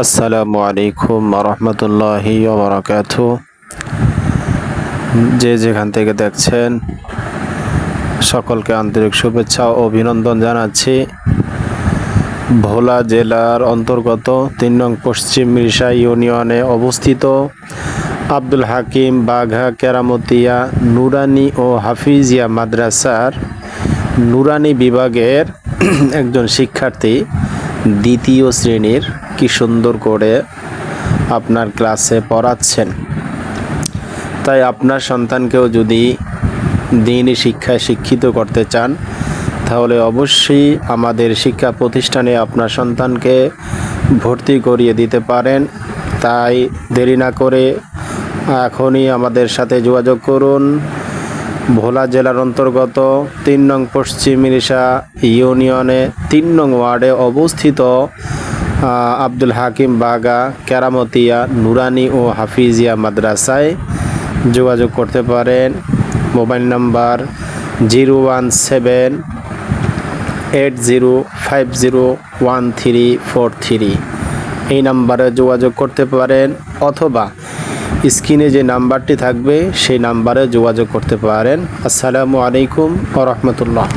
আসসালামু আলাইকুম রহমতুল্লাহি ওয়া যে যেখান থেকে দেখছেন সকলকে আন্তরিক শুভেচ্ছা ও অভিনন্দন জানাচ্ছি। ভোলা জেলার অন্তর্গত ৩ নং পশ্চিম মিরসা ইউনিয়নে অবস্থিত আব্দুল হাকিম বাঘা কেরামতিয়া নুরানি ও হাফিজিয়া মাদ্রাসার নুরানি বিভাগের একজন শিক্ষার্থী দ্বিতীয় শ্রেণীর কি সুন্দর করে আপনার ক্লাসে পড়াচ্ছেন। তাই আপনার সন্তানকেও যদি দ্বীনি শিক্ষায় শিক্ষিত করতে চান তাহলে অবশ্যই আমাদের শিক্ষা প্রতিষ্ঠানে আপনার সন্তানকে ভর্তি করিয়ে দিতে পারেন। তাই দেরি না করে এখনই আমাদের সাথে যোগাযোগ করুন। ভোলা জেলার অন্তর্গত ৩ নং পশ্চিম মিরসা ইউনিয়নে ৩ নং ওয়ার্ডে অবস্থিত আব্দুল হাকিম বাঘা কেরামতিয়া নুরানি ও হাফিজিয়া মাদ্রাসায় যোগাযোগ করতে পারেন। মোবাইল নাম্বার 01780501343 এই নাম্বারে যোগাযোগ করতে পারেন, অথবা স্ক্রিনে যে নাম্বারটি থাকবে সেই নাম্বারে যোগাযোগ করতে পারেন। আসসালামু আলাইকুম ওয়া রাহমাতুল্লাহ।